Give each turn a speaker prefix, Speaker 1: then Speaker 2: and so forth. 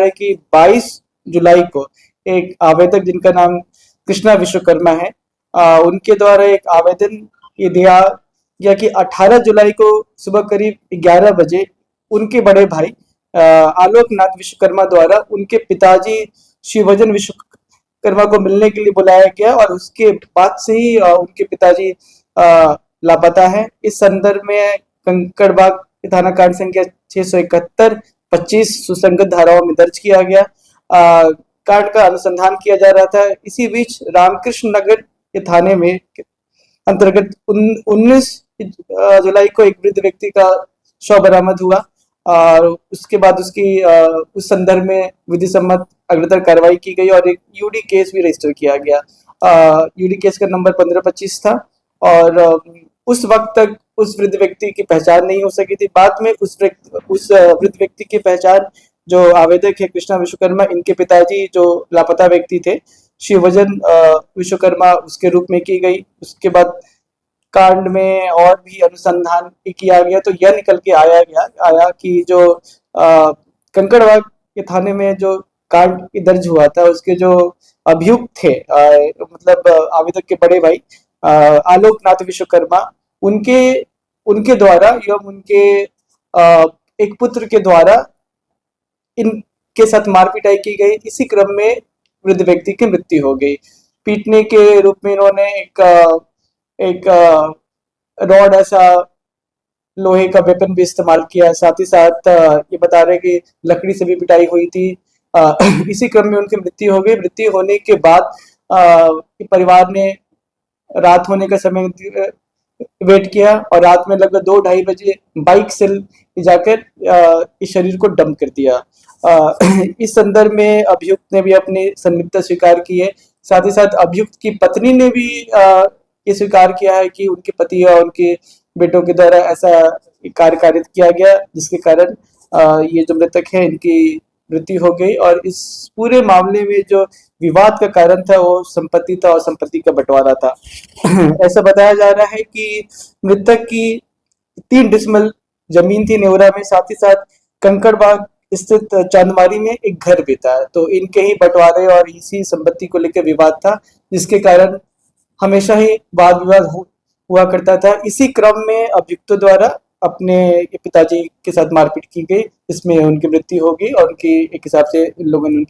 Speaker 1: रहे हैं कि 22 जुलाई को एक आवेदक जिनका नाम कृष्णा विश्वकर्मा है, उनके द्वारा एक आवेदन ये दिया गया कि 18 जुलाई को सुबह करीब 11 बजे उनके बड़े भाई आलोकनाथ विश्वकर्मा द्वारा उनके पिताजी शिवभजन विश्वकर्मा को मिलने के लिए बुलाया गया, और उसके बाद से ही उनके पिताजी लापता है। इस संदर्भ में कंकड़बाग थाना कांड संख्या 671 25 सुसंगत धाराओं में दर्ज किया गया। कांड का अनुसंधान किया जा रहा था। इसी बीच रामकृष्ण नगर के थाने में अंतर्गत 19 जुलाई को एक वृद्ध व्यक्ति का शव बरामद हुआ, और उसके बाद उसकी उस संदर्भ में विधि सम्मत अग्रतर कार्रवाई की गई और एक यूडी केस भी रजिस्टर किया गया। यूडी केस का नंबर 1525 था, और उस वक्त तक उस वृद्ध व्यक्ति की पहचान नहीं हो सकी थी। बाद में उस वृद्ध व्यक्ति की पहचान, जो आवेदक है कृष्णा विश्वकर्मा, इनके पिताजी जो लापता व्यक्ति थे शिवभजन विश्वकर्मा, उसके रूप में की गई। उसके बाद कांड में और भी अनुसंधान किया गया, तो यह निकल के आया कि जो कंकड़बाग के थाने में जो कांड दर्ज हुआ था, उसके जो अभियुक्त थे, मतलब आवेदक के बड़े भाई आलोकनाथ विश्वकर्मा, उनके द्वारा एवं उनके एक पुत्र के द्वारा इनके साथ मारपिटाई की गई। इसी क्रम में वृद्ध व्यक्ति की मृत्यु हो गई। पीटने के रूप में इन्होंने एक रॉड, ऐसा लोहे का वेपन भी इस्तेमाल किया। साथ ही साथ ये बता रहे कि लकड़ी से भी पिटाई हुई थी। इसी क्रम में उनकी मृत्यु हो गई। मृत्यु होने के बाद परिवार ने रात होने का समय वेट किया, और रात में लगभग 2-2:30 बजे बाइक से जाकर इस शरीर को डंप कर दिया। इस संदर्भ में अभियुक्त ने भी अपनी संलिप्तता स्वीकार की है। साथ ही साथ अभियुक्त की पत्नी ने भी ये स्वीकार किया है कि उनके पति और उनके बेटों के द्वारा ऐसा कार्य कारित किया गया, जिसके कारण ये जो मृतक है इनकी मृत्यु हो गई। और इस पूरे मामले में जो विवाद का कारण था वो संपत्ति था, और संपत्ति का बंटवारा था। ऐसा बताया जा रहा है कि मृतक की 3 डिसमिल जमीन थी नेवरा में। साथ ही साथ कंकड़बाग स्थित चांदमारी में एक घर भी था। तो इनके ही बंटवारे और इसी संपत्ति को लेकर विवाद था, जिसके कारण हमेशा ही वाद विवाद हुआ करता था। इसी क्रम में अभियुक्तों द्वारा अपने पिताजी के साथ मारपीट की गई, इसमें उनकी मृत्यु हो गई, और उनकी एक हिसाब से इन लोगों ने